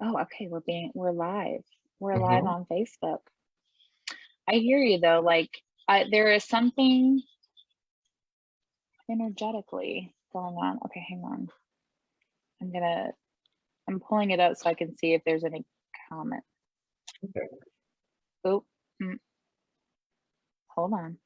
Oh, okay, we're live. We're live Mhm. on Facebook. I hear you though, like there is something energetically going on. Okay, hang on. I'm pulling it up so I can see if there's any comment. Okay. Oh, hold on.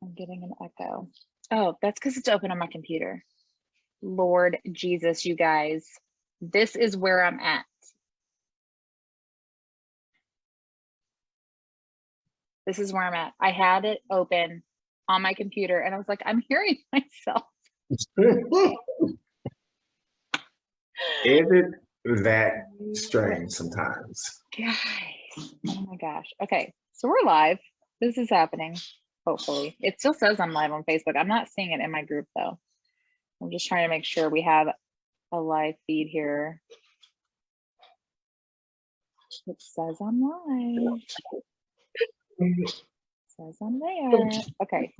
I'm getting an echo. Oh, that's because it's open on my computer. Lord Jesus, you guys, this is where I'm at. This is where I'm at. I had it open on my computer and I was like, I'm hearing myself. Is it that strange sometimes? Guys, oh my gosh. Okay, so we're live. This is happening, hopefully. It still says I'm live on Facebook. I'm not seeing it in my group though. I'm just trying to make sure we have a live feed here. It says I'm live. It says I'm there. Okay,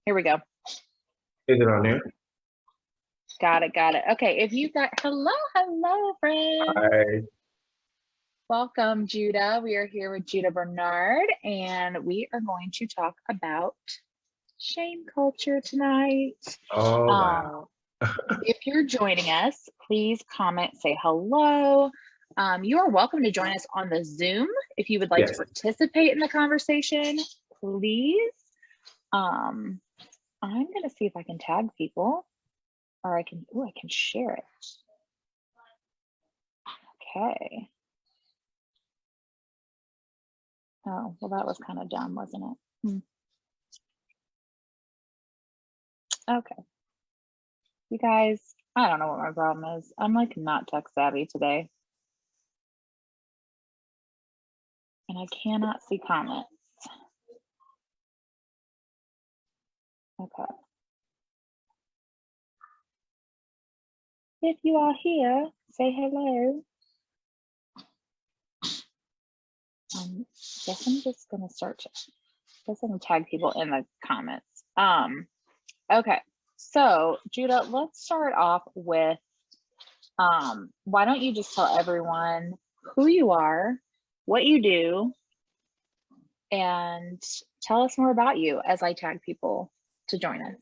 here we go. Is it on there? Got it, got it. Okay, if you got, hello, friend. Hi. Welcome, Judah. We are here with Judah Bernard, and we are going to talk about shame culture tonight. Oh, wow. If you're joining us, please comment, say hello. You are welcome to join us on the Zoom. If you would like to Yes. participate in the conversation, please. I'm gonna see if I can tag people, or I can share it. Okay. Oh, well, that was kind of dumb, wasn't it? Okay. You guys, I don't know what my problem is. I'm like not tech savvy today. And I cannot see comments. Okay. If you are here, say hello. Guess I'm just gonna search it. Guess I'm gonna tag people in the comments. Okay. So Judah, let's start off with why don't you just tell everyone who you are, what you do, and tell us more about you as I tag people to join us.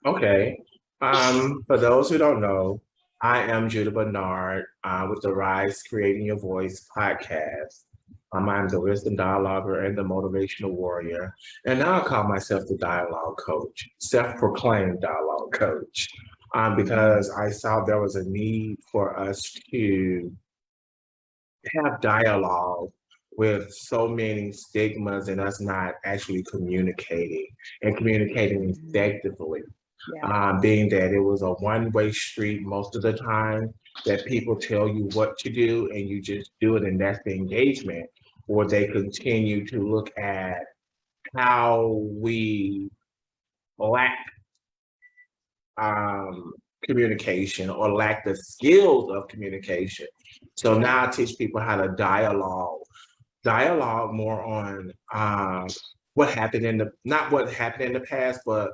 Okay. For those who don't know, I am Judah Bernard with the Rise Creating Your Voice podcast. I'm the wisdom dialoguer and the motivational warrior. And now I call myself the dialogue coach, self-proclaimed dialogue coach, because I saw there was a need for us to have dialogue with so many stigmas and us not actually communicating and communicating effectively. Yeah. Being that it was a one-way street most of the time, that people tell you what to do and you just do it, and that's the engagement, or they continue to look at how we lack communication or lack the skills of communication. So now I teach people how to dialogue more on what happened in the not what happened in the past, but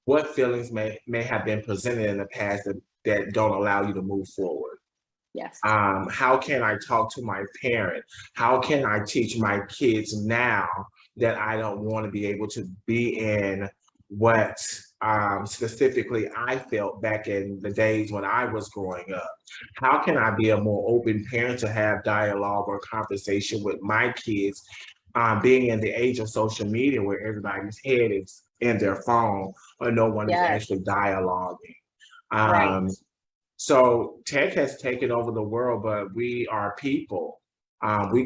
what feelings may have been presented in the past that don't allow you to move forward. Yes. How can I talk to my parent? How can I teach my kids now that I don't want to be able to be in what specifically I felt back in the days when I was growing up? How can I be a more open parent to have dialogue or conversation with my kids, being in the age of social media where everybody's head is in their phone or no one is Yes. actually dialoguing? Right. So tech has taken over the world, but we are people. We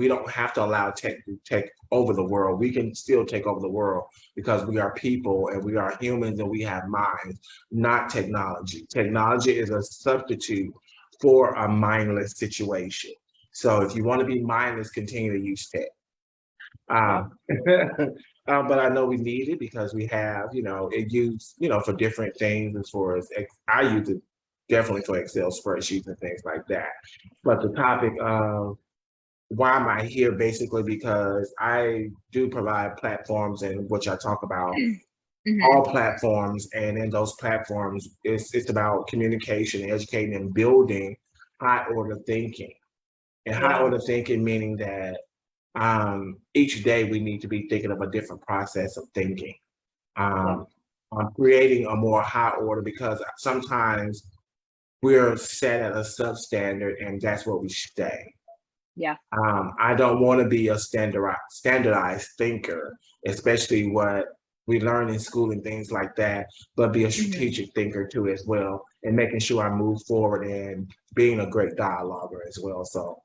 don't have to allow tech to take over the world. We can still take over the world because we are people and we are humans and we have minds, not technology. Technology is a substitute for a mindless situation. So if you want to be mindless, continue to use tech. Yep. Um, but I know we need it because we have, it used, for different things as far as I use it definitely for Excel spreadsheets and things like that. But the topic of why am I here? Basically, because I do provide platforms in which I talk about all platforms, and in those platforms, it's about communication, educating, and building high order thinking. And high order thinking meaning that each day we need to be thinking of a different process of thinking, creating a more high order, because sometimes we're set at a substandard and that's where we stay. Yeah. I don't want to be a standardized thinker, especially what we learn in school and things like that, but be a strategic thinker too as well, and making sure I move forward and being a great dialoguer as well. So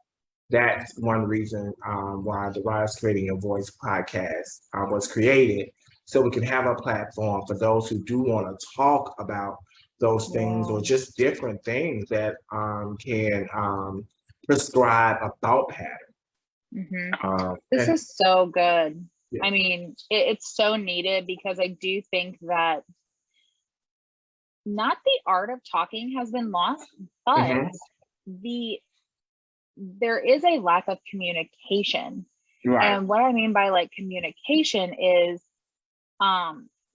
that's one reason why the Rise Creating Your Voice podcast was created, so we can have a platform for those who do want to talk about those things or just different things that can prescribe a thought pattern. This is so good. Yeah. I mean, it's so needed, because I do think that not the art of talking has been lost, but there is a lack of communication. Right. And what I mean by like communication is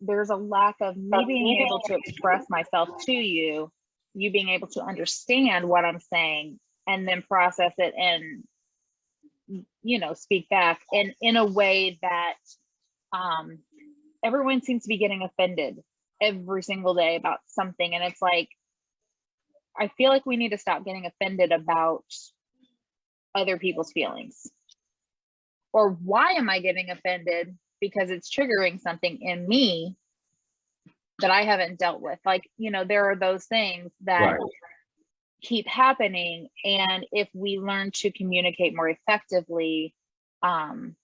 there's a lack of me being able to express myself to you, you being able to understand what I'm saying, and then process it and, you know, speak back in a way that everyone seems to be getting offended every single day about something. And it's like, I feel like we need to stop getting offended about other people's feelings. Or why am I getting offended? Because it's triggering something in me that I haven't dealt with. Like, you know, there are those things that keep happening. And if we learn to communicate more effectively, then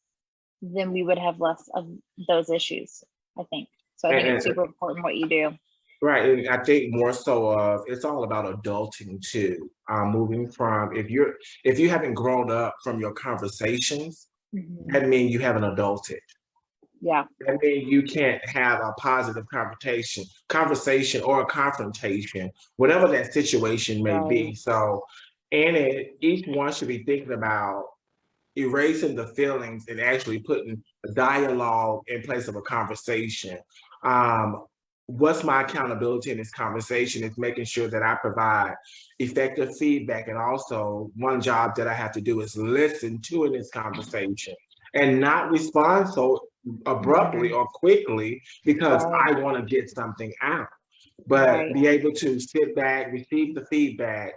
we would have less of those issues, I think. So I think it's super important what you do. Right, and I think more so of it's all about adulting too. Moving from, if you haven't grown up from your conversations, that means you haven't adulted. Yeah. That means you can't have a positive conversation or a confrontation, whatever that situation may be. So, each one should be thinking about erasing the feelings and actually putting a dialogue in place of a conversation. What's my accountability in this conversation is making sure that I provide effective feedback. And also, one job that I have to do is listen to in this conversation and not respond so abruptly or quickly because I want to get something out, but be able to sit back, receive the feedback,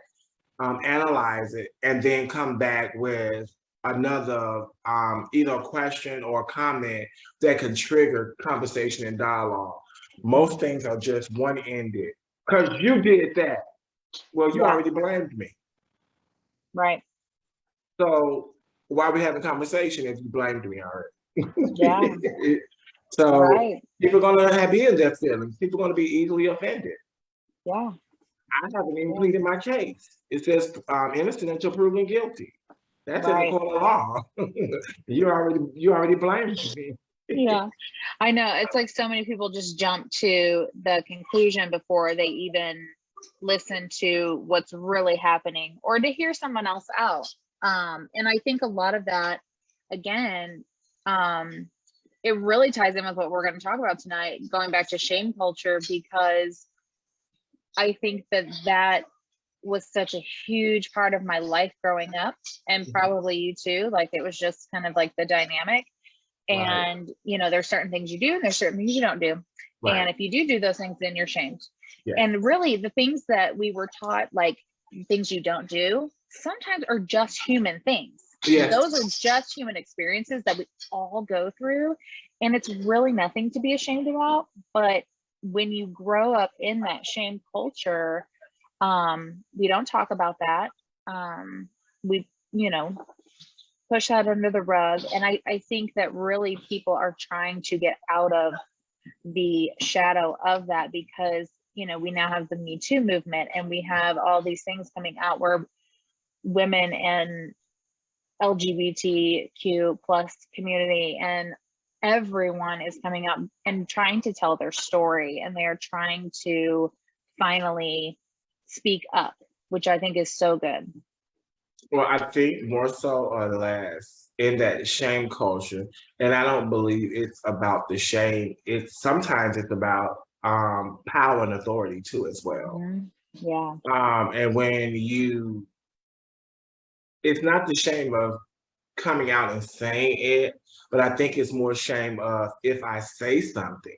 analyze it, and then come back with another either a question or a comment that can trigger conversation and dialogue. Most things are just one-ended. Because you did that. Well, you already blamed me. Right. So why are we having a conversation if you blamed me already? Yeah. So people are going to be in their feelings. People are going to be easily offended. Yeah. I haven't even pleaded my case. It says innocent until proven guilty. That's in the court of law. You already blamed me. Yeah, I know. It's like so many people just jump to the conclusion before they even listen to what's really happening or to hear someone else out. And I think a lot of that, again, it really ties in with what we're going to talk about tonight, going back to shame culture, because I think that was such a huge part of my life growing up, and probably you too. Like, it was just kind of like the dynamic. And, you know, there's certain things you do and there's certain things you don't do. And if you do those things, then you're shamed. And really the things that we were taught, like things you don't do, sometimes are just human things. Those are just human experiences that we all go through. And it's really nothing to be ashamed about. But when you grow up in that shame culture, we don't talk about that. We, you know, push that under the rug. And I think that really people are trying to get out of the shadow of that, because, you know, we now have the Me Too movement and we have all these things coming out where women and LGBTQ plus community and everyone is coming up and trying to tell their story, and they're trying to finally speak up, which I think is so good. Well, I think more so or less in that shame culture, and I don't believe it's about the shame. It's sometimes it's about power and authority too as well. Mhm. Yeah. And when you, it's not the shame of coming out and saying it, but I think it's more shame of if I say something,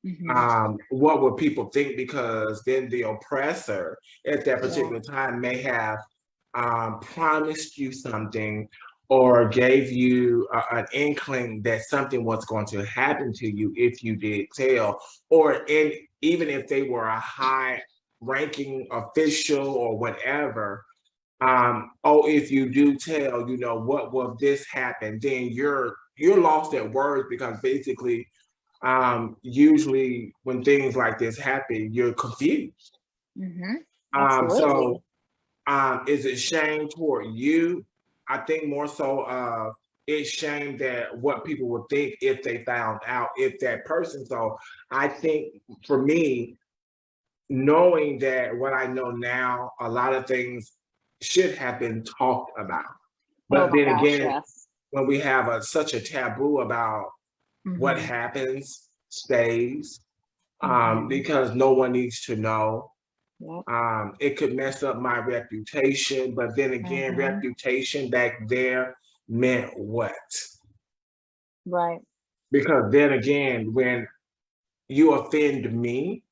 Mhm. what would people think? Because then the oppressor at that Yeah. particular time may have promised you something or gave you an inkling that something was going to happen to you if you did tell, or even if they were a high ranking official or whatever. Oh, if you do tell, you know, what will this happen? Then you're lost at words because basically usually when things like this happen, you're confused. Mhm. Um, Absolutely. so is it shame toward you? I think more so it's shame that what people would think if they found out if that person. So I think for me, knowing that what I know now, a lot of things should have been talked about. Oh But my then gosh, again, yes. when we have such a taboo about what Mhm. happens stays, Mhm. because no one needs to know. Yep. It could mess up my reputation, but then again, Mhm. reputation back there meant what? Right. Because then again, when you offend me,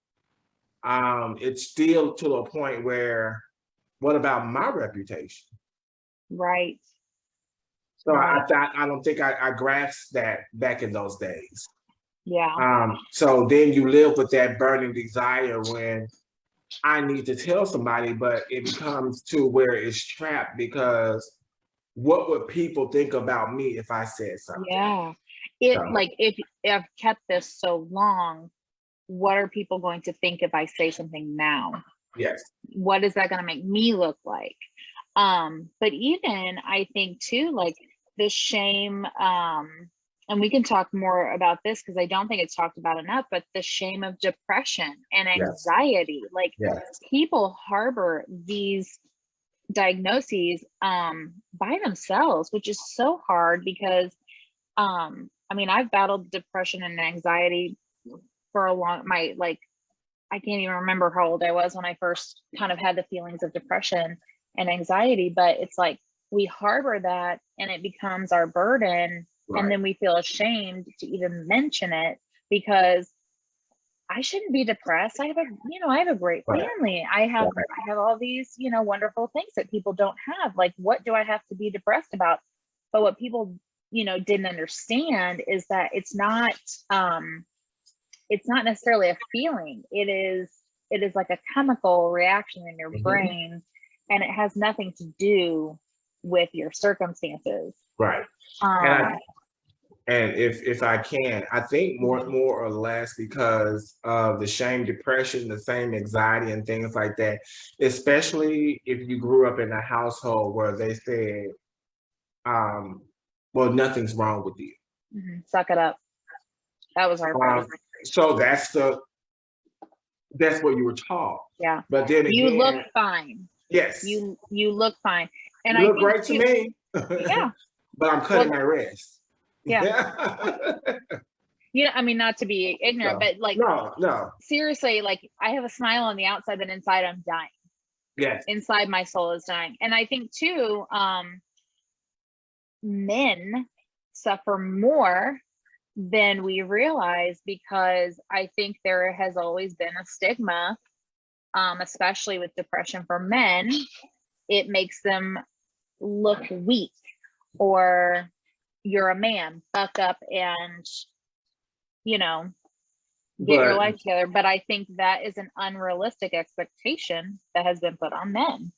it's still to a point where what about my reputation? Right. So I Right. thought I don't think I grasped that back in those days. Yeah. So then you live with that burning desire when I need to tell somebody, but it becomes to where it's trapped because what would people think about me if I said something? Yeah. It So like if I've kept this so long, what are people going to think if I say something now? yes, What is that going to make me look like? But even I think too, like the shame, and we can talk more about this because I don't think it's talked about enough, but the shame of depression and yes, anxiety. Like yes, people harbor these diagnoses by themselves, which is so hard because I mean, I've battled depression and anxiety for a long my like I can't even remember how old I was when I first kind of had the feelings of depression and anxiety, but it's like we harbor that and it becomes our burden. And right. then we feel ashamed to even mention it because I shouldn't be depressed. I have a great Right, family. right, I have all these, wonderful things that people don't have. Like, what do I have to be depressed about? But what people, didn't understand is that it's not necessarily a feeling. It is like a chemical reaction in your mhm, brain, and it has nothing to do with your circumstances. right. And I Um, and if I can, I think mhm. more or less because of the shame, depression, the same anxiety and things like that, especially if you grew up in a household where they said, um, well, nothing's wrong with you. Suck it up. That was our Um, phrase. so that's what you were taught. Yeah. But then You look again, fine. yes, You look fine. And you I look think great to too, me, yeah. but I'm cutting Well, my wrist. yeah. Yeah. I mean, not to be ignorant, So but like no, seriously, like I have a smile on the outside, but inside I'm dying. yes, Inside my soul is dying. And I think too, men suffer more than we realize because I think there has always been a stigma, especially with depression for men. It makes them look weak, or you're a man, buck up and, you know, get your but life together. But I think that is an unrealistic expectation that has been put on men.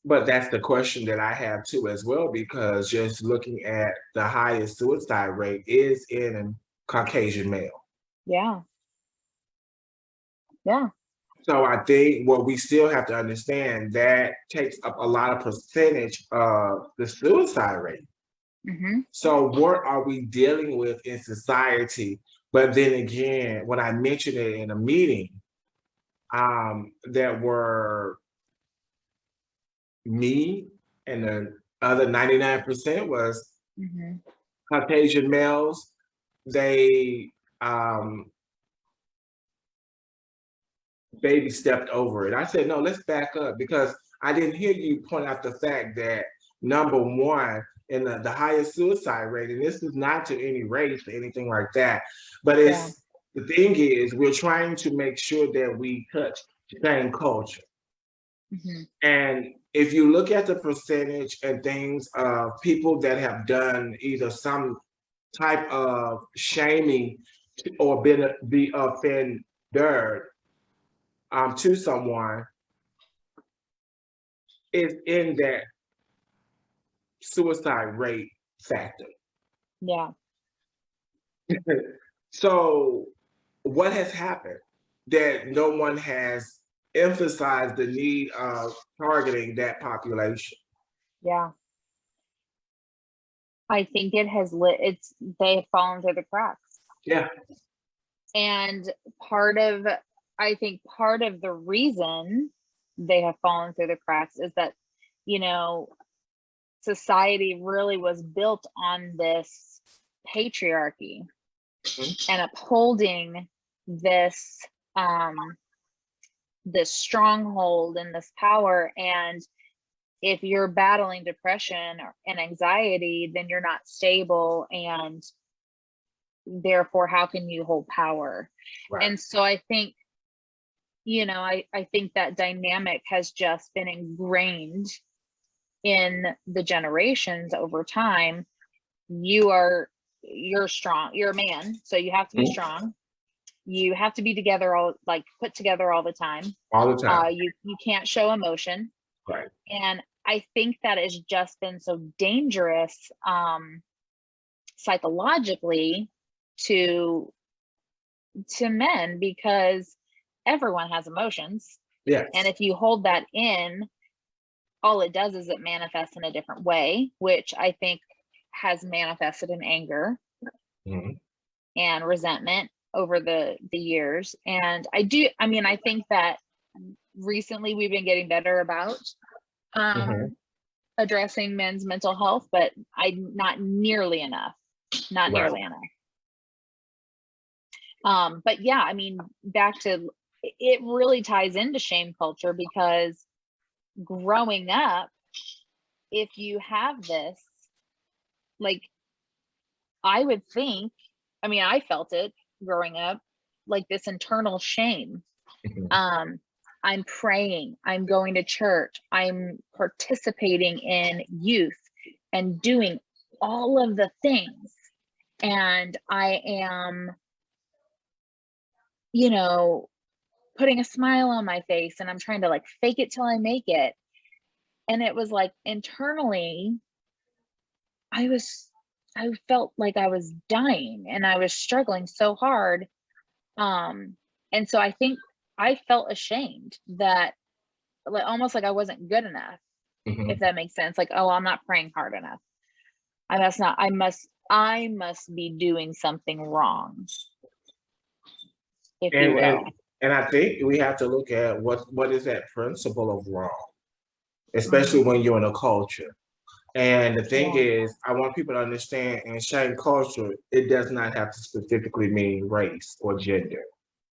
But that's the question that I have too as well, because just looking at the highest suicide rate is in a Caucasian male. Yeah. Yeah. So I think what we still have to understand that takes up a lot of percentage of the suicide rate. Hmm. So what are we dealing with in society? But then again, when I mentioned it in a meeting, that were me and the other 99% was Mhm. Caucasian males. They baby stepped over it. I said, no, let's back up, because I didn't hear you point out the fact that number one in the highest suicide rate, and this is not to any race or anything like that, but Yeah. it's the thing is we're trying to make sure that we touch shame culture. Mhm. And if you look at the percentage and things of people that have done either some type of shaming or been the offender to someone, is in that suicide rate factor. Yeah. So what has happened that no one has emphasized the need of targeting that population? Yeah. I think it has they have fallen through the cracks. Yeah. And I think part of the reason they have fallen through the cracks is that, you know, society really was built on this patriarchy and upholding this this stronghold and this power. And if you're battling depression and anxiety, then you're not stable, and therefore how can you hold power? Right. And so I think, you know, I think that dynamic has just been ingrained in the generations over time. You're strong, you're a man, so you have to be strong, you have to be put together all the time, All the time. you can't show emotion. Right. And I think that has just been so dangerous psychologically to men, because everyone has emotions. Yes. And if you hold that in, all it does is it manifests in a different way, which I think has manifested in anger and resentment over the years. And I think that recently we've been getting better about addressing men's mental health, but not nearly enough. Not nearly enough. But yeah, I mean, back to, it really ties into shame culture, because growing up, if you have this, like, I would think, I mean, I felt it growing up, like this internal shame. I'm praying, I'm going to church, I'm participating in youth and doing all of the things. And I am, you know, putting a smile on my face, and I'm trying to like fake it till I make it. And it was like internally, I felt like I was dying, and I was struggling so hard. And so I think I felt ashamed that, like, almost like I wasn't good enough, if that makes sense. Like, oh, I'm not praying hard enough. I must be doing something wrong, if you will. And I think we have to look at what is that principle of wrong, especially when you're in a culture. And the thing is, I want people to understand, in shame culture, it does not have to specifically mean race or gender.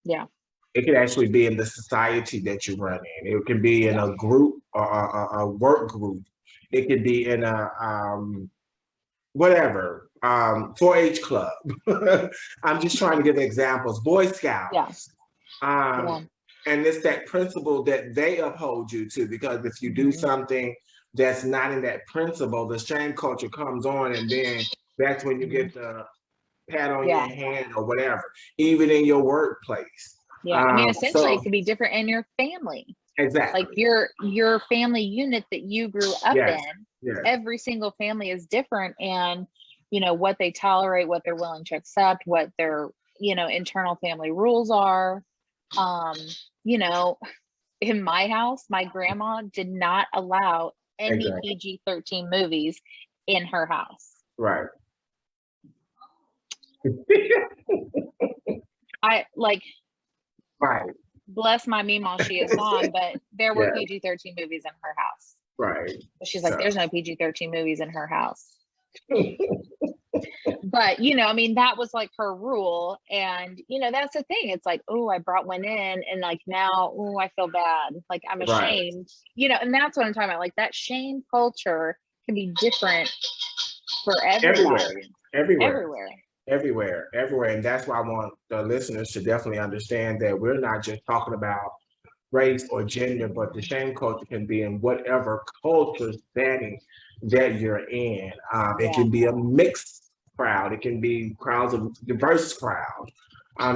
Yeah. It could actually be in the society that you run in. It can be in a group or a work group. It could be in a whatever, 4-H club. I'm just trying to give examples. Boy Scouts. And it's that principle that they uphold you to, because if you do something that's not in that principle, the shame culture comes on, and then that's when you get the pat on your hand or whatever, even in your workplace. I mean, essentially it could be different in your family. Exactly. Like your family unit that you grew up in, every single family is different, and you know what they tolerate, what they're willing to accept, what their, you know, internal family rules are. You know, in my house, my grandma did not allow any PG-13 movies in her house. Right. I like, right. Bless my Meemaw, she is gone, but there were PG-13 movies in her house. Right. She's like, So, there's no PG-13 movies in her house. But, you know, I mean, that was like her rule. And, you know, that's the thing. It's like, oh, I brought one in and like now, oh, I feel bad. Like I'm right. ashamed, you know, and that's what I'm talking about. Like that shame culture can be different for Everywhere, everybody. everywhere, Everywhere. everywhere, everywhere. And that's why I want the listeners to definitely understand that we're not just talking about race or gender, but the shame culture can be in whatever culture setting that you're in. It Yeah. can be a mixed crowd. It can be crowds of diverse crowd.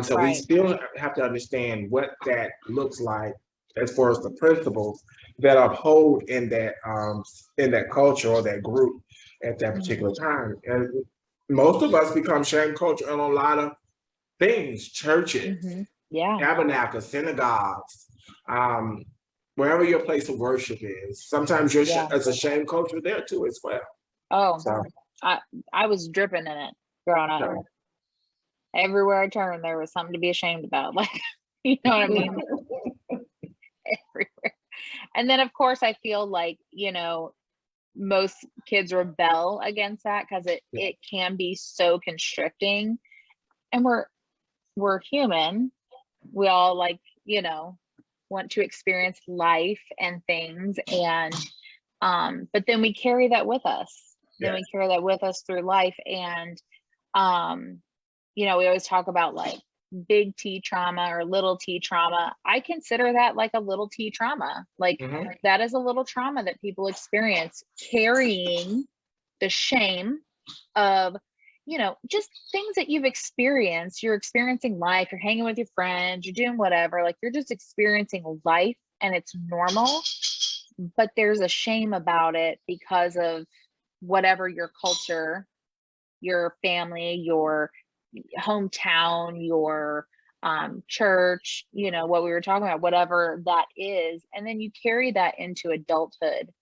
So we Right. still have to understand what that looks like as far as the principles that uphold in that culture or that group at that particular time. And most of us become shame culture in a lot of things, churches, Yeah. tabernacles, synagogues, wherever your place of worship is. Sometimes you're Yeah. it's a shame culture there too as well. Oh, So, I was dripping in it growing up. so Everywhere I turned, there was something to be ashamed about. Like, you know what I mean? Everywhere. And then, of course, I feel like, you know, most kids rebel against that because it can be so constricting. And we're human. We all like, you know, want to experience life and things. And but then we carry that with us. Then we carry that with us through life. And you know, we always talk about like big T trauma or little T trauma. I consider that like a little T trauma. Like that is a little trauma that people experience, carrying the shame of, you know, just things that you've experienced. You're experiencing life, you're hanging with your friends, you're doing whatever, like you're just experiencing life and it's normal, but there's a shame about it because of whatever your culture, your family, your hometown, your church, you know, what we were talking about, whatever that is. And then you carry that into adulthood,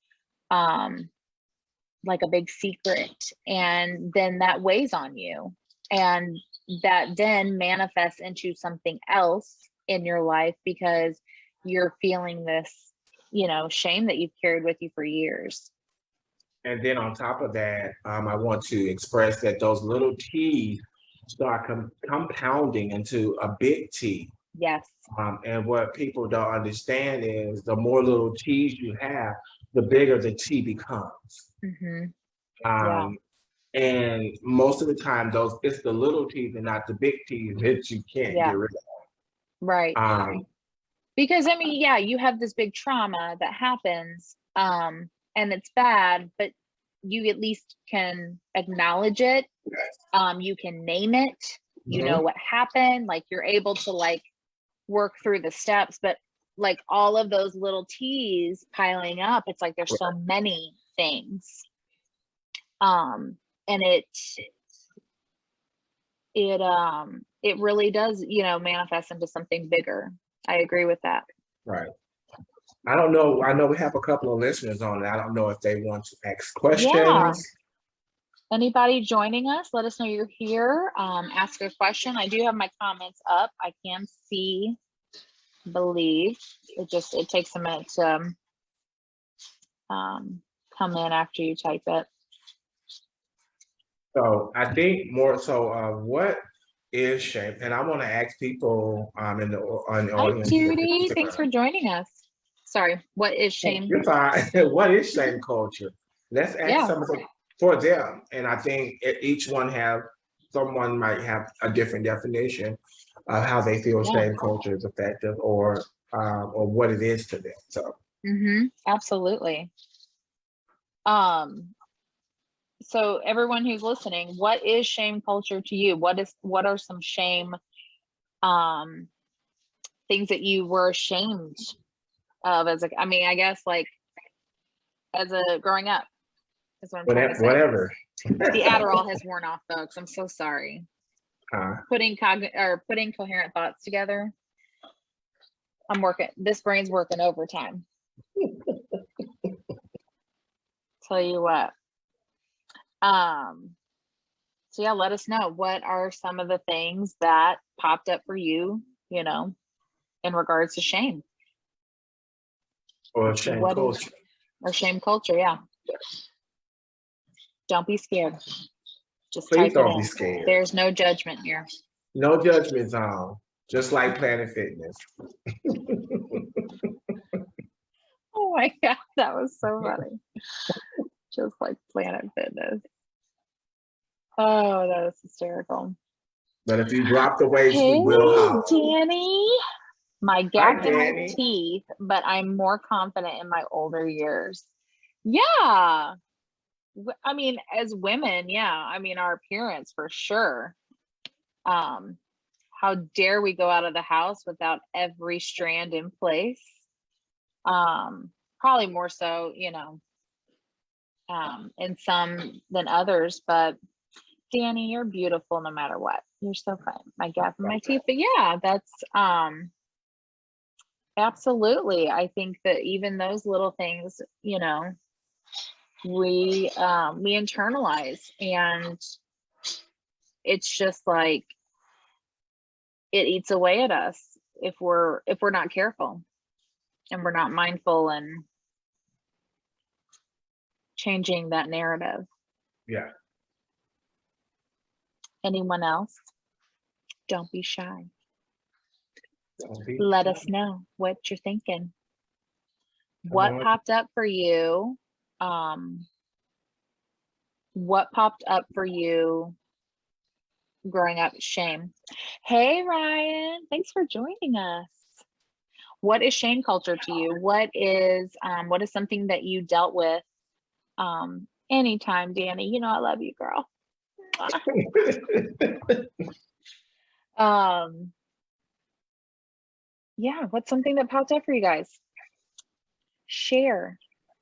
like a big secret. And then that weighs on you. And that then manifests into something else in your life because you're feeling this, you know, shame that you've carried with you for years. And then on top of that, I want to express that those little T's start compounding into a big T. Yes. And what people don't understand is the more little T's you have, the bigger the T becomes. And most of the time, it's the little T's and not the big T's that you can't get rid of. Right. Because I mean, yeah, you have this big trauma that happens, and it's bad, but you at least can acknowledge it. You can name it. You know what happened. Like you're able to like work through the steps, but like all of those little T's piling up, it's like there's so many things. And it really does, you know, manifest into something bigger. I agree with that. Right. I don't know. I know we have a couple of listeners on it. I don't know if they want to ask questions. Yeah. Anybody joining us, let us know you're here. Ask a question. I do have my comments up. I can see, believe. It takes a minute to come in after you type it. So I think more so, what is shame? And I want to ask people in the audience. Hi, Judy. Thanks for joining us. Sorry, what is shame? You're fine. What is shame culture? Let's ask something for them. And I think each one someone might have a different definition of how they feel shame culture is effective or what it is to them. So absolutely. So everyone who's listening, what is shame culture to you? What are some shame things that you were ashamed of as I mean, I guess like as a growing up is what I'm trying to say. Whatever. The Adderall has worn off, folks. I'm so sorry. Putting coherent thoughts together. This brain's working overtime. Tell you what. So yeah, let us know, what are some of the things that popped up for you, you know, in regards to shame or shame culture. or shame culture. Yeah. Don't be scared. Just Please type it don't be in. scared. There's no judgment here. No judgment zone, just like Planet Fitness. Oh my God, that was so funny. Just like Planet Fitness. Oh, that is hysterical. But if you drop the weights, Hey, we will holler. Danny. My gap in my Danny. teeth, but I'm more confident in my older years. Yeah. I mean, as women, yeah. I mean, our appearance for sure. How dare we go out of the house without every strand in place? Probably more so, you know, in some than others, but Danny, you're beautiful no matter what. You're so fun. My gap in my teeth. But yeah, that's absolutely. I think that even those little things, you know, we internalize, and it's just like it eats away at us if we're not careful and we're not mindful and changing that narrative. Yeah. Anyone else? Don't be shy. Don't be Let shy. us know what you're thinking. What on. popped up for you? What popped up for you growing up? Shame. Hey, Ryan, thanks for joining us. What is shame culture to you? What is something that you dealt with anytime, Danny? You know I love you, girl. Yeah, what's something that popped up for you guys? Share.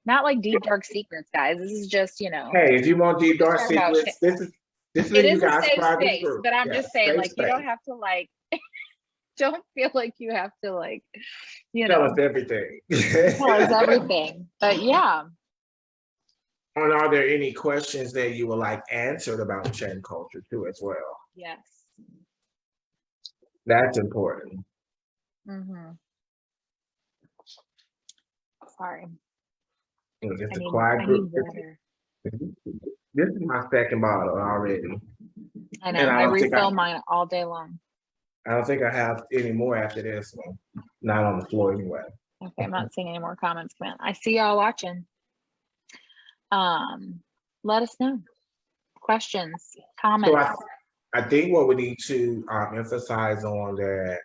Not like deep dark secrets, guys. This is just, you know. Hey, if you want deep dark talk about secrets, this is It you is a guys' safe private space, group. but I'm Yeah, just saying, safe like, you don't space. have to, like, don't feel like you have to, like, you Tell know, us everything. tell us everything. But yeah. And are there any questions that you would like answered about shame culture too, as well? Yes. That's important. Mm-hmm. Sorry. It's a I quiet group. need water. This is my second bottle already. I know. And I refill mine all day long. I don't think I have any more after this one. Not on the floor anyway. Okay, I'm not seeing any more comments come in. I see y'all watching. Let us know. Questions, comments. So I think what we need to emphasize on that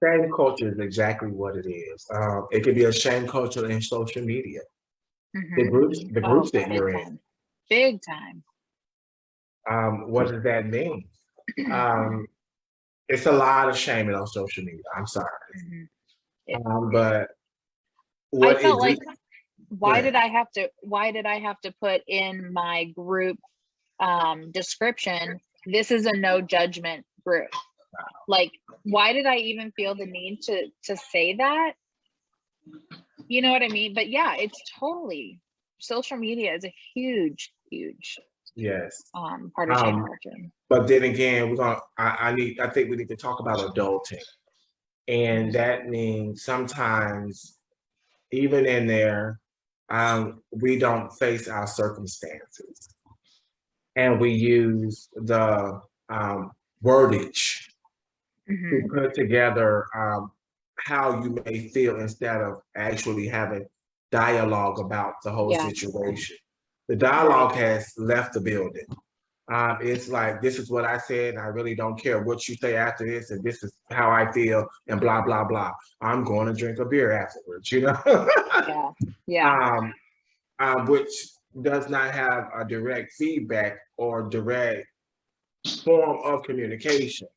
shame culture is exactly what it is. It could be a shame culture in social media. The groups that you're in. Big time. What does that mean? It's a lot of shaming on social media. I'm sorry. But what I felt like, why did I have to put in my group description, this is a no judgment group? Like, why did I even feel the need to say that? You know what I mean? But yeah, it's totally, social media is a huge yes part of shame culture. But then again, I think we need to talk about adulting. And that means sometimes even in there, we don't face our circumstances. And we use the wordage to put together how you may feel instead of actually having dialogue about the whole situation. The dialogue has left the building. It's like, this is what I said, and I really don't care what you say after this, and this is how I feel, and blah, blah, blah. I'm going to drink a beer afterwards, you know? Which does not have a direct feedback or direct form of communication,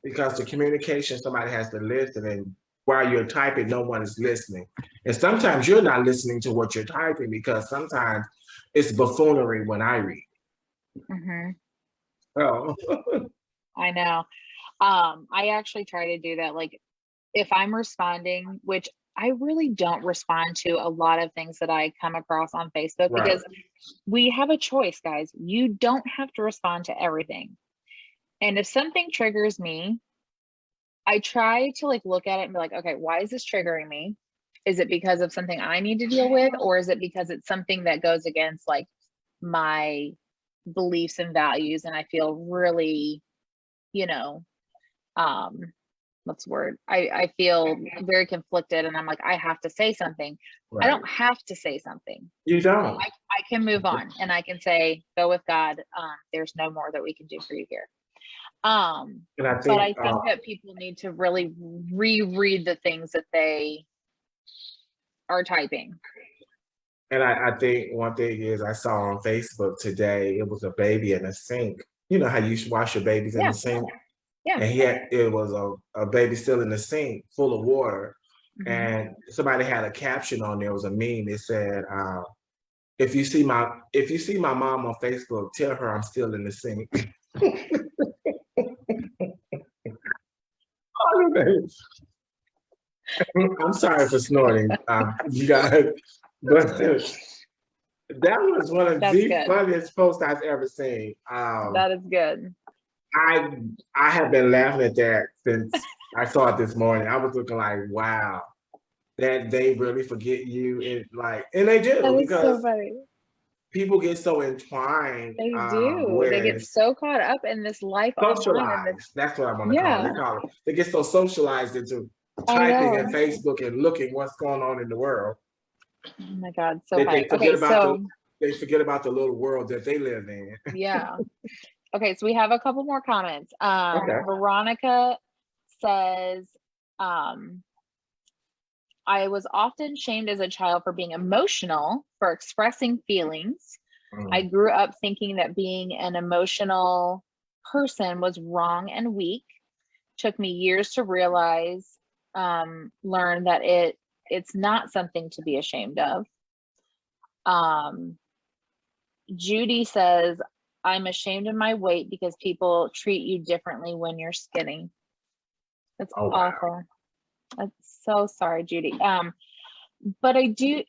because the communication, somebody has to listen, and while you're typing, no one is listening. And sometimes you're not listening to what you're typing, because sometimes it's buffoonery when I read. Oh. I know. I actually try to do that. Like, if I'm responding, which I really don't respond to a lot of things that I come across on Facebook, because we have a choice, guys. You don't have to respond to everything. And if something triggers me, I try to, like, look at it and be like, okay, why is this triggering me? Is it because of something I need to deal with, or is it because it's something that goes against like my beliefs and values, and I feel really, you know, what's the word? I feel very conflicted, and I'm like, I have to say something. Right. I don't have to say something. You don't. I can move on, and I can say, go with God. There's no more that we can do for you here. And I But I think think that people need to really reread the things that they are typing. and I think one thing is I saw on Facebook today, it was a baby in a sink. You know how you wash your babies in the sink? Yeah. And it was a baby still in the sink full of water. And somebody had a caption on there, it was a meme. It said, if you see my mom on Facebook, tell her I'm still in the sink. I'm sorry for snorting, you guys, but that was one of the funniest posts I've ever seen. That is good. I have been laughing at that since I saw it this morning. I was looking like, wow, that they really forget you, and they do, That is because so funny. people get so entwined. They do. They get so caught up in this life online. That's what I want to call it. They call it. They get so socialized into typing and Facebook and looking what's going on in the world. Oh my God, so They funny. They forget about the little world that they live in. Yeah. Okay, so we have a couple more comments. Veronica says, I was often shamed as a child for being emotional, for expressing feelings. I grew up thinking that being an emotional person was wrong and weak. Took me years to realize, learn that it's not something to be ashamed of. Judy says, I'm ashamed of my weight because people treat you differently when you're skinny. That's awful. Wow. I'm so sorry, Judy. But I do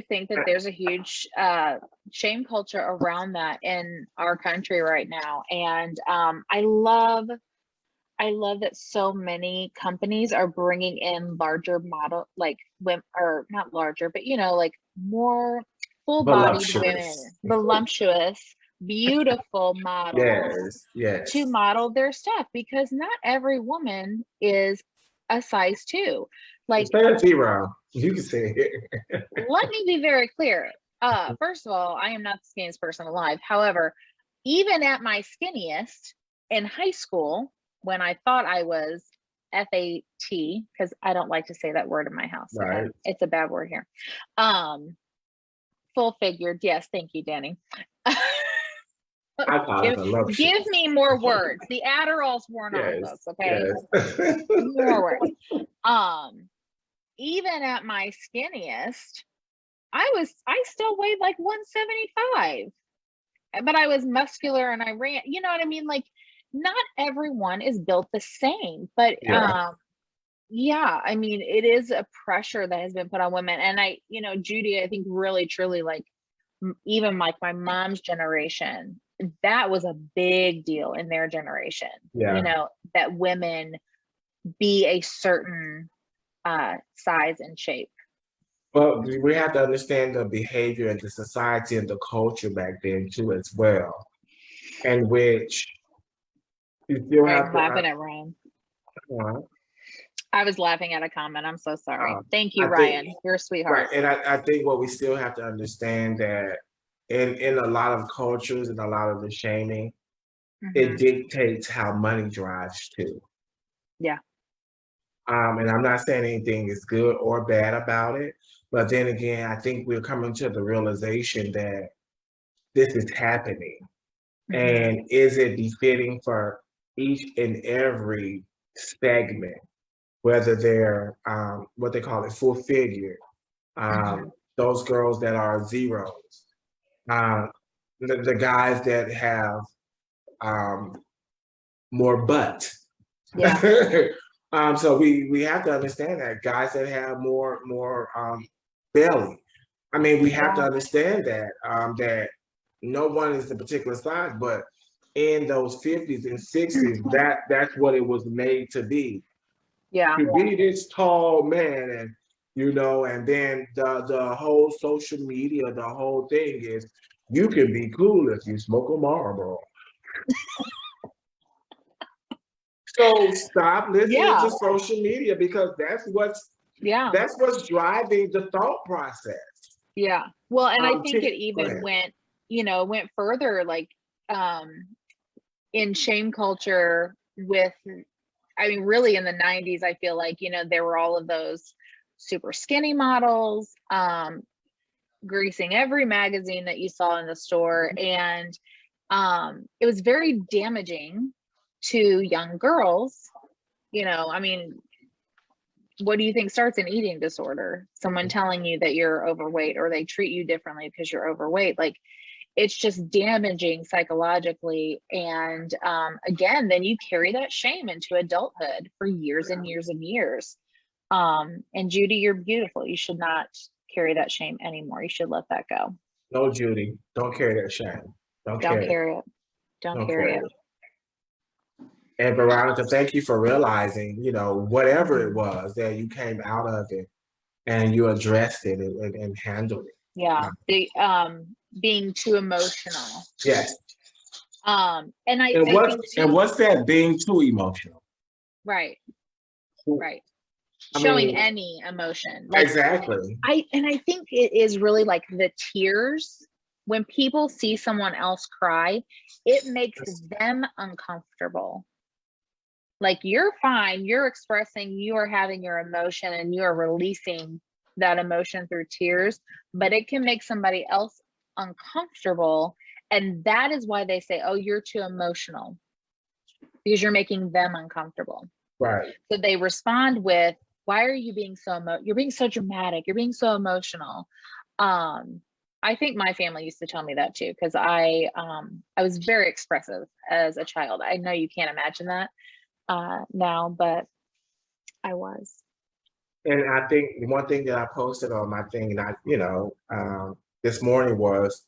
think that there's a huge shame culture around that in our country right now. And I love that so many companies are bringing in larger model, like women, or not larger, but like more full-bodied women, voluptuous, beautiful models to model their stuff, because not every woman is a size 2. Like, zero. You can say it. Let me be very clear. First of all, I am not the skinniest person alive. However, even at my skinniest in high school, when I thought I was FAT, because I don't like to say that word in my house. Right. Okay? It's a bad word here. Full figured. Yes. Thank you, Danny. Give me more words. The Adderall's worn off, folks. Okay. Yes. More words. Even at my skinniest, I still weighed like 175, but I was muscular and I ran, you know what I mean? Like, not everyone is built the same, but I mean, it is a pressure that has been put on women. And Judy, I think really, truly, like, even like my mom's generation, that was a big deal in their generation, that women be a certain size and shape. But we have to understand the behavior and the society and the culture back then too, as well, in which you still have to. Laughing at Ryan. I was laughing at a comment. I'm so sorry. Thank you, Ryan. You're a sweetheart. Right, and I think what we still have to understand that in a lot of cultures and a lot of the shaming, it dictates how money drives too. Yeah. And I'm not saying anything is good or bad about it, but then again, I think we're coming to the realization that this is happening. And is it befitting for each and every segment, whether they're what they call it, full figure, those girls that are zeros, the guys that have more butt. Yeah. So we have to understand that guys that have more belly. I mean, we have to understand that that no one is the particular size, but in those 50s and 60s, that's what it was made to be. Yeah. to be this tall man, and and then the whole social media, the whole thing is you can be cool if you smoke a Marlboro. So stop listening Yeah. to social media, because Yeah. that's what's driving the thought process. Yeah. Well, and I think it Go even ahead. went further, like in shame culture with, I mean, really in the 90s, I feel like, there were all of those super skinny models, greasing every magazine that you saw in the store. And it was very damaging to young girls. I mean, what do you think starts an eating disorder? Someone telling you that you're overweight, or they treat you differently because you're overweight. Like, it's just damaging psychologically. And again, then you carry that shame into adulthood for years and years and years. And Judy, you're beautiful. You should not carry that shame anymore. You should let that go. No, Judy, don't carry that shame. Don't Don't carry it. carry it. Don't Don't carry carry it. it. And Veronica, thank you for realizing, whatever it was that you came out of it and you addressed it and handled it. Yeah. Being too emotional. Yes. And I And think too, what's that, being too emotional? right. I Showing mean, any emotion. Like, exactly. I think it is really like the tears. When people see someone else cry, it makes them uncomfortable. Like, you're fine, you're expressing, you are having your emotion, and you are releasing that emotion through tears, but it can make somebody else uncomfortable. And that is why they say, oh, you're too emotional, because you're making them uncomfortable. Right. So they respond with, why are you being you're being so dramatic, you're being so emotional. I think my family used to tell me that too, because I was very expressive as a child. I know you can't imagine that now, but I was. And I think one thing that I posted on my thing, and this morning was,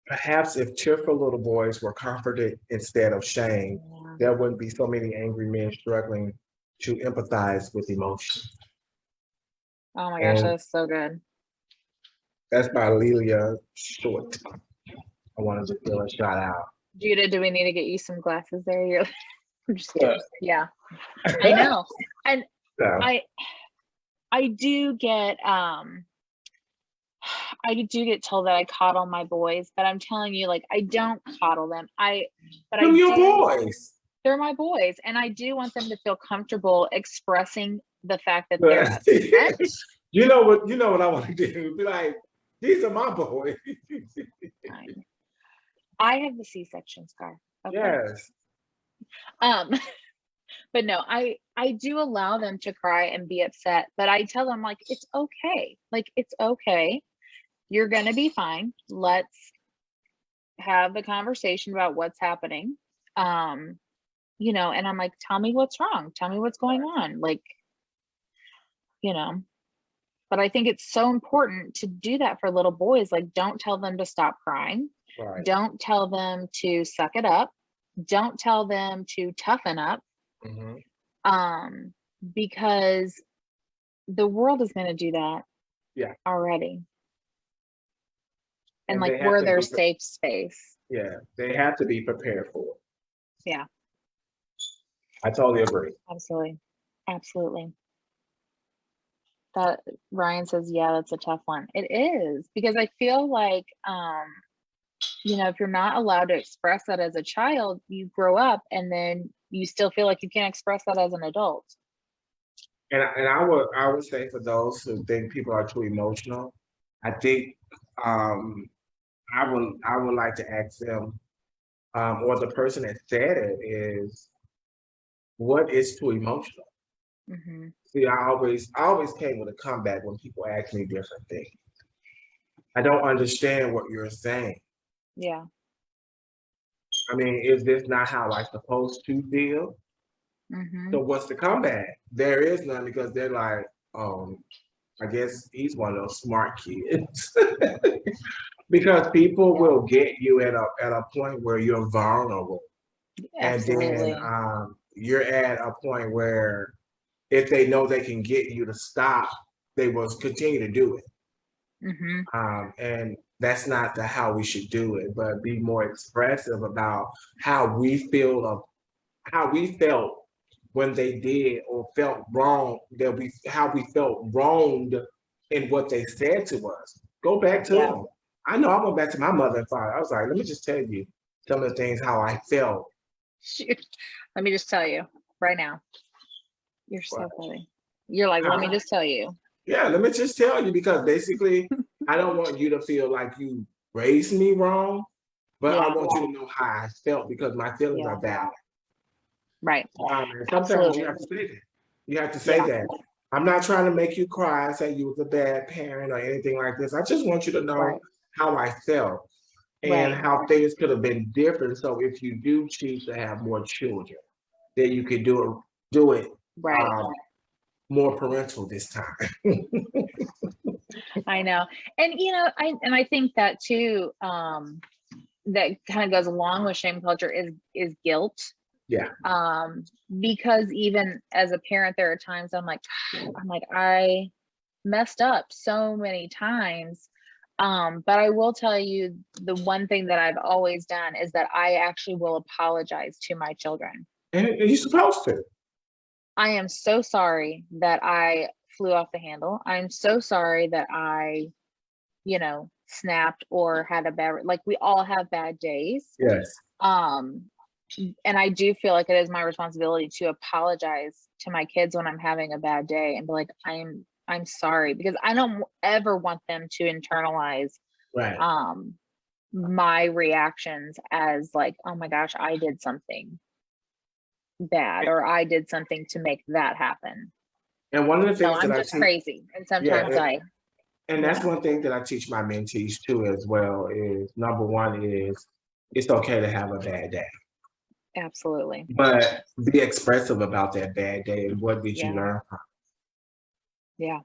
perhaps if tearful little boys were comforted instead of shame, there wouldn't be so many angry men struggling to empathize with emotion. Oh my gosh, that's so good. That's by Lelia Short. I wanted to give a shout out. Judah, do we need to get you some glasses there? You're I'm just kidding. Yeah, I know. And So, I do get told that I coddle my boys, but I'm telling you, like, I don't coddle them. they're your boys. They're my boys, and I do want them to feel comfortable expressing the fact that they're upset. You know what I want to do? Be like, these are my boys. I have the C-section scar. Okay. Yes. But no, I do allow them to cry and be upset, but I tell them, like, it's okay. Like, it's okay. You're going to be fine. Let's have the conversation about what's happening. And I'm like, tell me what's wrong. Tell me what's going on. Like, but I think it's so important to do that for little boys. Like, don't tell them to stop crying. Right. Don't tell them to suck it up. Don't tell them to toughen up. Mm-hmm. Because the world is going to do that. Yeah. Already. And like, we're their safe space. Yeah, they have to be prepared for it. Yeah. I totally agree. Absolutely. That Ryan says, yeah, that's a tough one. It is, because I feel like, if you're not allowed to express that as a child, you grow up and then you still feel like you can't express that as an adult. And I would say, for those who think people are too emotional, I think I would like to ask them, or the person that said it, is, what is too emotional? Mm-hmm. See, I always came with a comeback when people ask me different things. I don't understand what you're saying. Yeah. I mean, is this not how I'm supposed to feel? Mm-hmm. So what's the comeback? There is none, because they're like, I guess he's one of those smart kids. Because people will get you at a point where you're vulnerable. Absolutely. And then you're at a point where if they know they can get you to stop, they will continue to do it. And that's not how we should do it, but be more expressive about how we feel how we felt when they did or felt wrong, how we felt wronged in what they said to us. Go back to them. I know I went back to my mother and father. I was like, let me just tell you some of the things how I felt. Shoot. Let me just tell you right now. You're so funny. You're like, let me just tell you. Yeah, let me just tell you, because basically I don't want you to feel like you raised me wrong, but I want you to know how I felt, because my feelings are valid. Right. Sometimes you have to say that. You have to say that. I'm not trying to make you cry, say you was a bad parent or anything like this. I just want you to know how I felt and how things could have been different. So if you do choose to have more children, then you could do it more parental this time. I know. And I think that too, that kind of goes along with shame culture is guilt. Yeah. Because even as a parent, there are times I'm like, I messed up so many times. But I will tell you, the one thing that I've always done is that I actually will apologize to my children. And you're supposed to. I am so sorry that I flew off the handle. I'm so sorry that I, snapped or had a bad, like we all have bad days. Yes. And I do feel like it is my responsibility to apologize to my kids when I'm having a bad day and be like, I'm sorry, because I don't ever want them to internalize my reactions as like, oh my gosh, I did something bad or I did something to make that happen. And one of the things I'm just crazy, and sometimes and that's one thing that I teach my mentees too as well, is number one is it's okay to have a bad day. Absolutely. But be expressive about that bad day and what did you learn from? Yeah.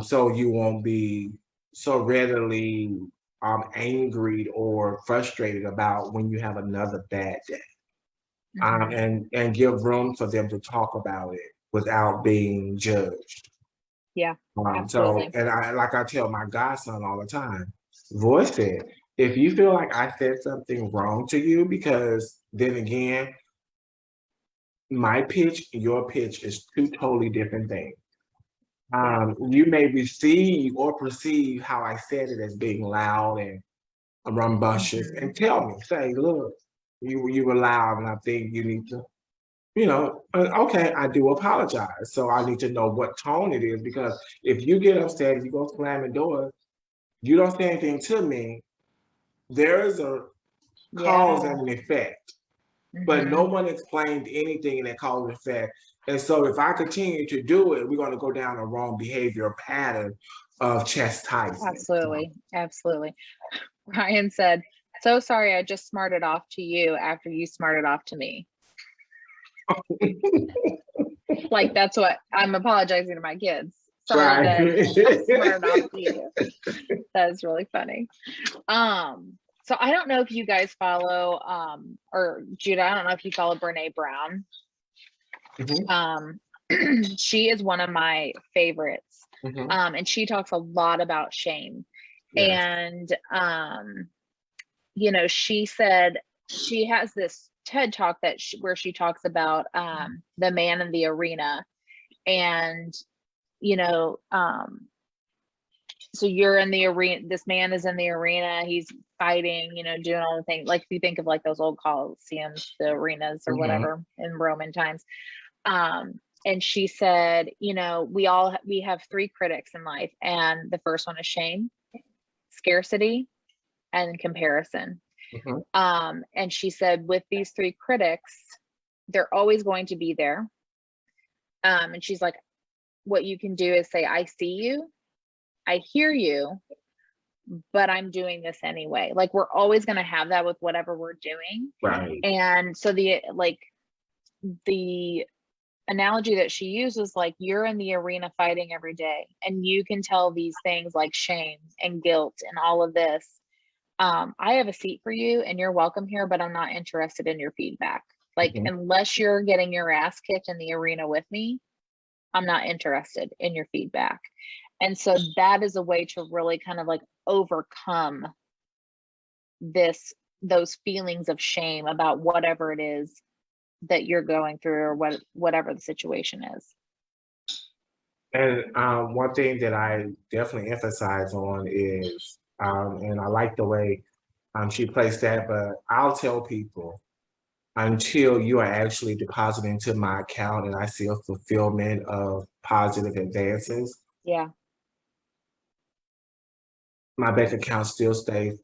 So you won't be so readily angry or frustrated about when you have another bad day. And give room for them to talk about it without being judged. Yeah. So, and I tell my godson all the time, voice it. If you feel like I said something wrong to you, because then again, my pitch, your pitch is two totally different things. You may receive or perceive how I said it as being loud and rambunctious, and tell me, say, look, you were loud, and I think you need to, okay, I do apologize. So I need to know what tone it is, because if you get upset, you go slamming doors, you don't say anything to me, there is a cause and an effect. But no one explained anything in that cause and effect. And so if I continue to do it, we're going to go down a wrong behavior pattern of chastisement. Absolutely. Ryan said, so sorry, I just smarted off to you after you smarted off to me. Like, that's what I'm apologizing to my kids. Sorry that I smarted off to you. That's really funny. So I don't know if you guys follow, or Judah, I don't know if you follow Brene Brown. She is one of my favorites. And she talks a lot about shame. And, she said she has this TED talk where she talks about the man in the arena. And, so you're in the arena, this man is in the arena, he's fighting, doing all the things, like if you think of like those old coliseums, the arenas or whatever in Roman times. And she said, we have three critics in life, and the first one is shame, scarcity, and comparison. And she said, with these three critics, they're always going to be there. And she's like, what you can do is say, I see you, I hear you, but I'm doing this anyway. Like, we're always going to have that with whatever we're doing. Right. And so the analogy that she uses, like, you're in the arena fighting every day, and you can tell these things like shame and guilt and all of this. I have a seat for you and you're welcome here, but I'm not interested in your feedback. Like, unless you're getting your ass kicked in the arena with me, I'm not interested in your feedback. And so that is a way to really kind of like overcome those feelings of shame about whatever it is that you're going through, or whatever the situation is. And one thing that I definitely emphasize on is, and I like the way she placed that, but I'll tell people until you are actually depositing to my account and I see a fulfillment of positive advances, Yeah. my bank account still stays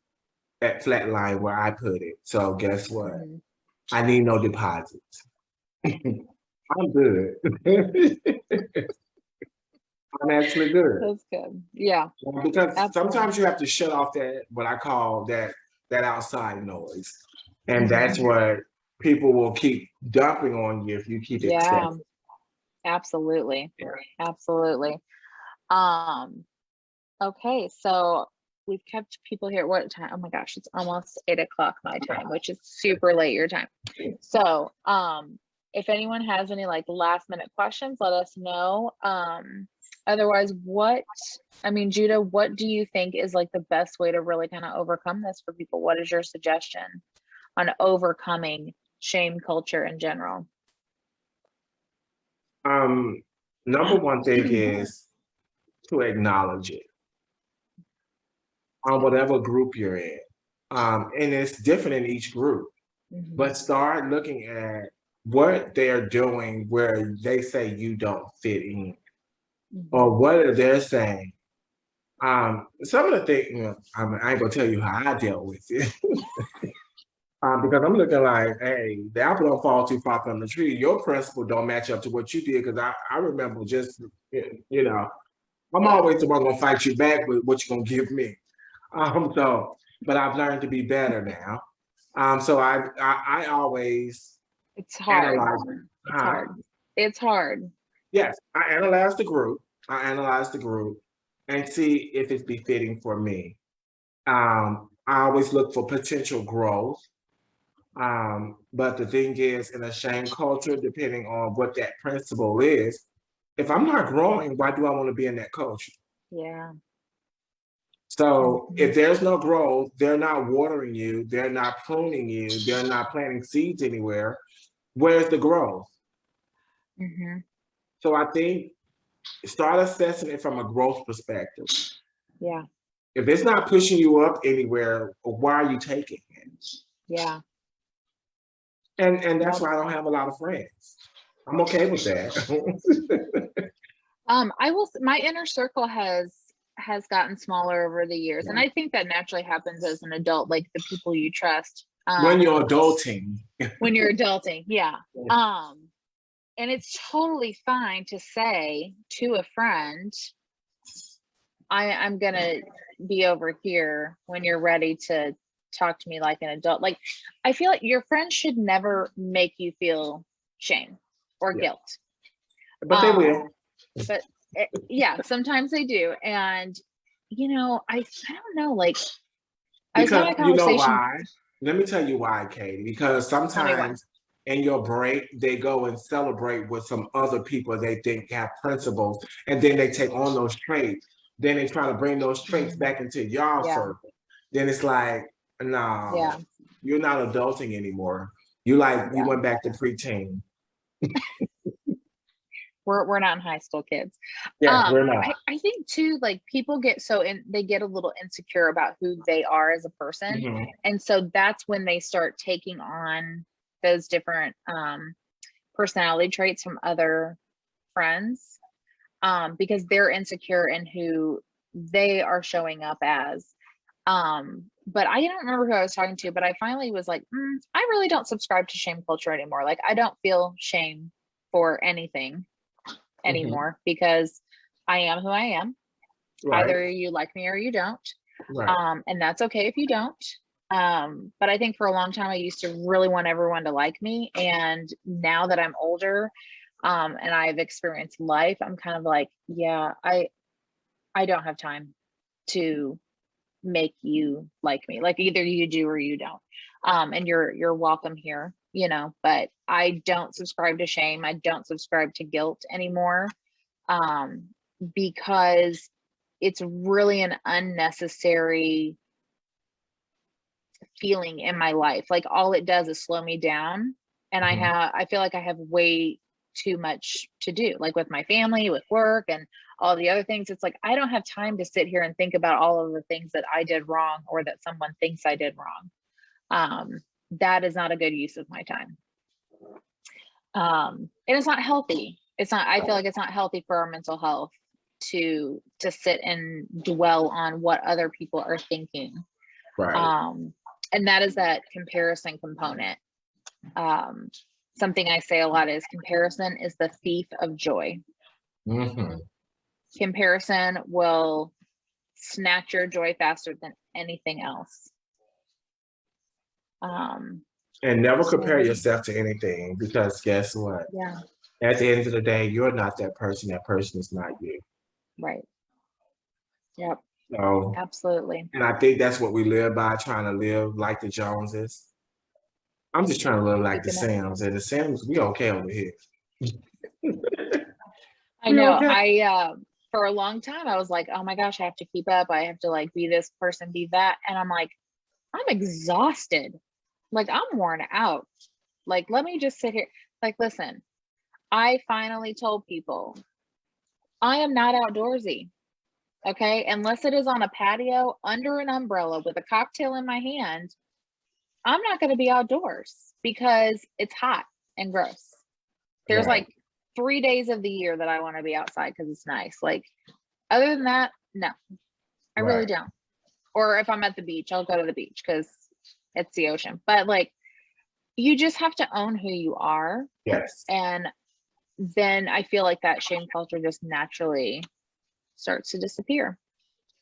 at flat line where I put it. So guess what? Mm-hmm. I need no deposits. I'm good. I'm actually good. That's good. Yeah. Because Absolutely. sometimes you have to shut off that, what I call that outside noise. And that's Mhm. what people will keep dumping on you if you keep Yeah, accepting. absolutely. Yeah. Absolutely. Okay, so we've kept people here. What time? Oh my gosh, it's almost 8 o'clock my time, which is super late your time. So, if anyone has any like last minute questions, let us know. Otherwise, Judah, what do you think is like the best way to really kind of overcome this for people? What is your suggestion on overcoming shame culture in general? Number one thing is to acknowledge it on whatever group you're in. And it's different in each group, Mhm. but start looking at what they're doing where they say you don't fit in, or Mhm. what are they saying. Some of the things, I ain't gonna tell you how I dealt with it. Because I'm looking like, hey, the apple don't fall too far from the tree. Your principle don't match up to what you did. Because I remember just, I'm always the one gonna fight you back with what you're gonna give me. But I've learned to be better now. So I always It's hard. analyze. It's hard. It's hard. Yes, I analyze the group. I analyze the group and see if it's befitting for me. I always look for potential growth. But the thing is, in a shame culture, depending on what that principle is, if I'm not growing, why do I want to be in that culture? Yeah. So if Mhm. there's no growth, they're not watering you, they're not pruning you, they're not planting seeds anywhere. Where's the growth? Mhm. So I think start assessing it from a growth perspective. Yeah. If it's not pushing you up anywhere, why are you taking it? Yeah. And that's Yep. why I don't have a lot of friends. I'm okay with that. My inner circle has gotten smaller over the years, and I think that naturally happens as an adult, like the people you trust. When you're adulting. When you're adulting, yeah. And it's totally fine to say to a friend, I'm gonna be over here when you're ready to talk to me like an adult. Like, I feel like your friends should never make you feel shame or Yeah. guilt. But they will. But yeah, sometimes they do. And I don't know, like I was Because having a you know conversation. why? Let me tell you why, Katie. Because Tell me why. sometimes in your break, they go and celebrate with some other people they think have principles, and then they take on those traits. Then they try to bring those traits back into y'all Yeah. circle. Then it's like, no, Yeah. you're not adulting anymore. You Yeah. went back to preteen. We're not in high school kids. Yeah, we're not. I think too, like people get they get a little insecure about who they are as a person. Mhm. And so that's when they start taking on those different personality traits from other friends, because they're insecure in who they are showing up as. But I don't remember who I was talking to, but I finally was like, I really don't subscribe to shame culture anymore. Like I don't feel shame for anything anymore because I am who I am. Right, Either you like me or you don't. right. And that's okay if you don't. But I think for a long time I used to really want everyone to like me. And now that I'm older, and I've experienced life, I'm kind of like, yeah, I don't have time to make you like me. Like either you do or you don't. And you're welcome here, but I don't subscribe to shame. I don't subscribe to guilt anymore. because it's really an unnecessary feeling in my life. Like all it does is slow me down, and I feel like I have way too much to do, like with my family, with work, and all the other things. It's like I don't have time to sit here and think about all of the things that I did wrong or that someone thinks I did wrong. That is not a good use of my time. And it's not healthy. I feel like it's not healthy for our mental health to sit and dwell on what other people are thinking. Right. And that is that comparison component. Something I say a lot is comparison is the thief of joy. Comparison will snatch your joy faster than anything else. And never compare yourself to anything, because guess what? Yeah. At the end of the day, you're not that person. That person is not you. Right. Yep. So absolutely. And I think that's what we live by, trying to live like the Joneses. I'm just trying to live like the Sams, and the Sams, we okay over here. I know. Okay. For a long time, I was like, oh my gosh, I have to keep up. I have to like be this person, be that. And I'm like, I'm exhausted. Like I'm worn out. Like, let me just sit here. Like, listen, I finally told people I am not outdoorsy. Okay. Unless it is on a patio under an umbrella with a cocktail in my hand, I'm not going to be outdoors because it's hot and gross. There's like 3 days of the year that I want to be outside because it's nice. Like, other than that, no, I really don't. Or if I'm at the beach, I'll go to the beach because it's the ocean. But like, you just have to own who you are. Yes. And then I feel like that shame culture just naturally starts to disappear.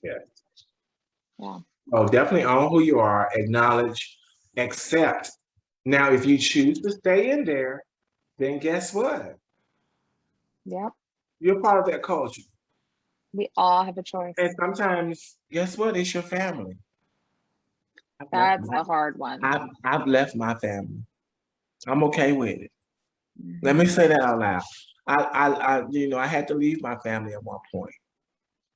Yes. Yeah. Oh, definitely own who you are, acknowledge, accept. Now, if you choose to stay in there, then guess what? Yep. You're part of that culture. We all have a choice. And sometimes, guess what? It's your family. That's a hard one. I've left my family. I'm okay with it. Let me say that out loud. I had to leave my family at one point,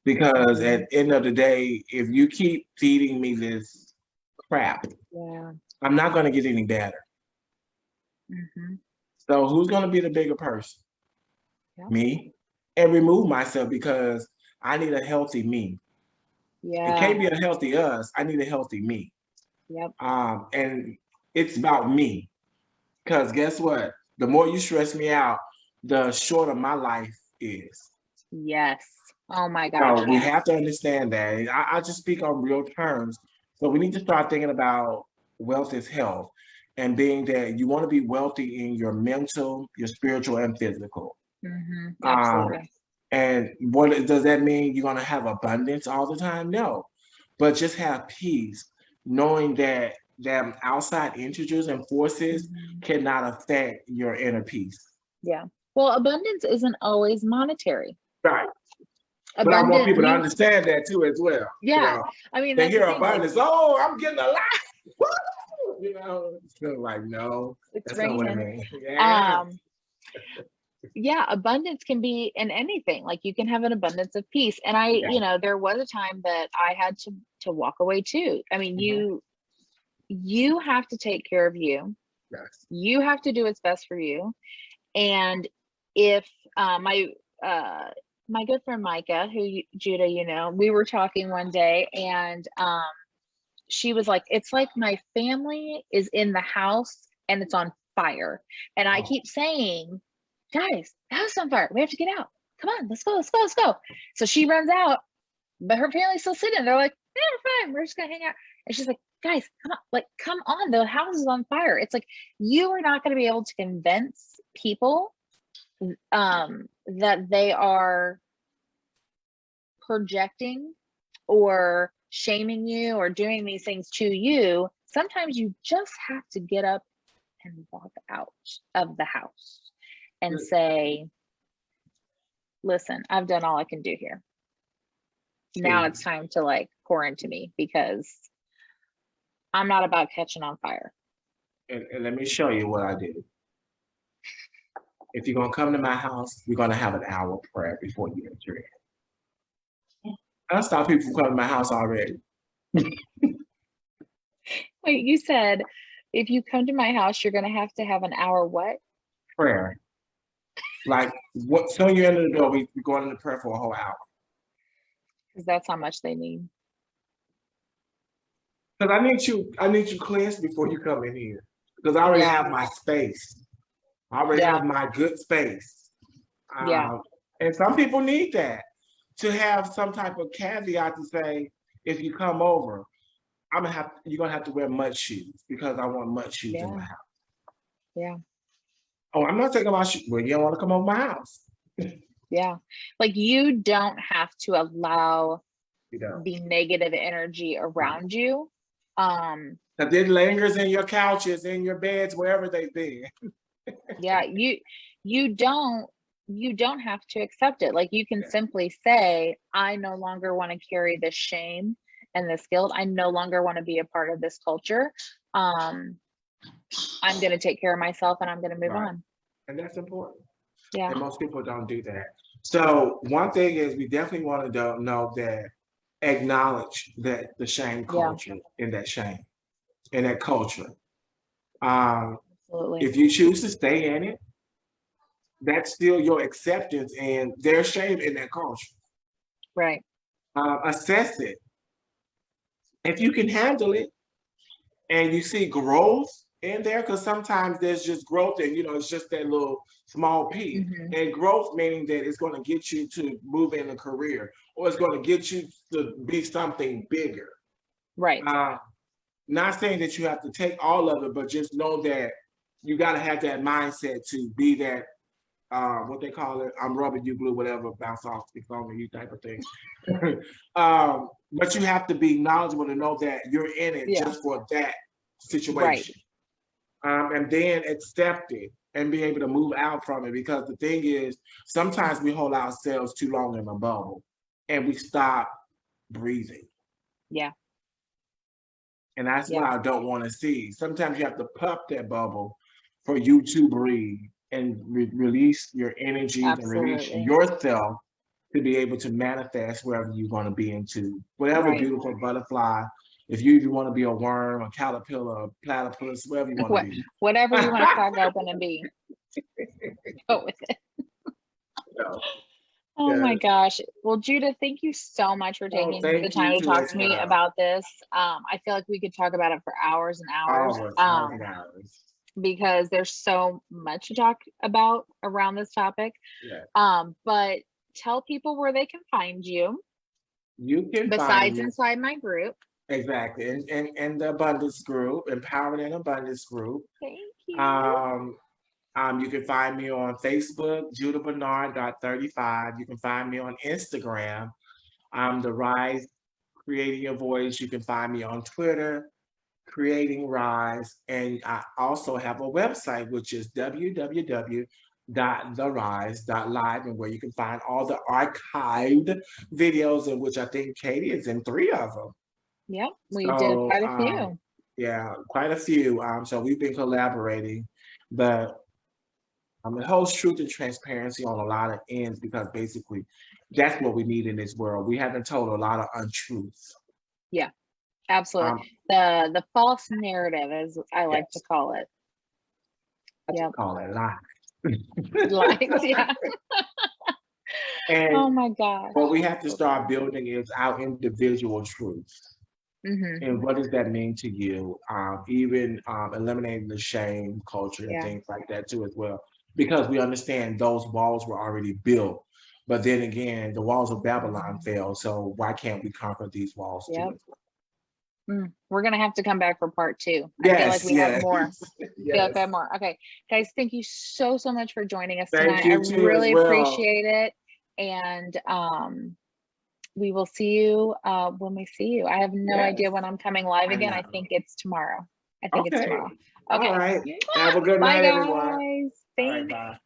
because at the end of the day, if you keep feeding me this crap, I'm not going to get any better. So who's going to be the bigger person? Me. And remove myself, because I need a healthy me. It can't be a healthy us. I need a healthy me. Yep. And it's about me, because guess what? The more you stress me out, the shorter my life is. Yes. Oh my gosh. So we have to understand that. I just speak on real terms. So we need to start thinking about wealth is health, and being that you want to be wealthy in your mental, your spiritual, and physical. Absolutely. And what does that mean? You're going to have abundance all the time? No, but just have peace, knowing that outside integers and forces cannot affect your inner peace. Yeah. Well, abundance isn't always monetary. Right. But I want people to understand that too as well. Yeah. I mean, they hear abundance. Like, oh, I'm getting a lot. It's like, no, it's raining. Yeah, abundance can be in anything. Like you can have an abundance of peace. And there was a time that I had to walk away too. I mean, you have to take care of you. Yes. You have to do what's best for you. And if my good friend Micah, who Judah, we were talking one day, and she was like, it's like my family is in the house and it's on fire. And I keep saying, guys, the house is on fire. We have to get out. Come on, let's go. So she runs out, but her family's still sitting. They're like, yeah, we're fine. We're just gonna hang out. And she's like, guys, come on. The house is on fire. It's like, you are not going to be able to convince people that they are projecting or shaming you or doing these things to you. Sometimes you just have to get up and walk out of the house and say, listen, I've done all I can do here. Now it's time to pour into me, because I'm not about catching on fire. And let me show you what I did. If you're gonna come to my house, we're gonna have an hour prayer before you enter in. I'll stop people from coming to my house already. Wait, you said if you come to my house, you're going to have an hour what? Prayer. Like, what? So you enter the door, we're going into prayer for a whole hour. Because that's how much they need. Because I need you cleansed before you come in here. Because I already have my space. I already have my good space. And some people need that to have some type of caveat to say, if you come over, you're gonna have to wear mud shoes because I want mud shoes in my house. Yeah. Oh, I'm not taking my shoes. Well, you don't want to come over my house. Yeah. Like you don't have to allow the negative energy around you. Because it lingers in your couches, in your beds, wherever they've been. Yeah, you don't have to accept it. Like you can simply say, I no longer want to carry this shame and this guilt. I no longer want to be a part of this culture. I'm going to take care of myself and I'm going to move on. And that's important. Yeah. And most people don't do that. So one thing is we definitely want to know that, acknowledge that the shame culture in that shame, in that culture. Absolutely. If you choose to stay in it, that's still your acceptance and their shame in that culture. Right. Assess it. If you can handle it and you see growth in there, because sometimes there's just growth and, it's just that little small piece. And growth meaning that it's going to get you to move in a career or it's going to get you to be something bigger. Right. Not saying that you have to take all of it, but just know that you got to have that mindset to be that, what they call it, I'm rubbing you glue, whatever, bounce off the phone or you type of thing. But you have to be knowledgeable to know that you're in it just for that situation. And then accept it and be able to move out from it. Because the thing is, sometimes we hold ourselves too long in a bubble and we stop breathing. Yeah. And that's what I don't want to see. Sometimes you have to pop that bubble for you to breathe and release your energies and release yourself to be able to manifest wherever you're going to be into. Whatever beautiful butterfly, if you even want to be a worm, a caterpillar, a platypus, whatever you want to be. Whatever you want to crack open and be. Go with it. Oh my gosh. Well, Judah, thank you so much for taking the time to talk to me about this. I feel like we could talk about it for hours and hours. Because there's so much to talk about around this topic. But tell people where they can find you. You can besides inside my group. Exactly. And the abundance group, Empowerment and Abundance group. Thank you. You can find me on Facebook, JudahBernard.35. You can find me on Instagram. The Rise Creating Your Voice. You can find me on Twitter, Creating Rise. And I also have a website, which is www.therise.live, and where you can find all the archived videos, in which I think Katie is in 3 of them. Yep, we did quite a few. Yeah, quite a few. So we've been collaborating, but it holds truth and transparency on a lot of ends, because basically that's what we need in this world. We haven't told a lot of untruths. Yeah, absolutely. The false narrative, as I like to call it. I call it lies. Lies, yeah. And oh my God. What we have to start building is our individual truths. And what does that mean to you? Even eliminating the shame culture and things like that too as well. Because we understand those walls were already built. But then again, the walls of Babylon fell. So why can't we conquer these walls too? We're going to have to come back for part 2. I feel like we have more. Feel like we have more. Okay. Guys, thank you so much for joining us tonight. I really appreciate it. And we will see you when we see you. I have no idea when I'm coming live again. I think it's tomorrow. It's tomorrow. Okay. All right. Have a good night, everyone. Guys. Thanks. All right, bye.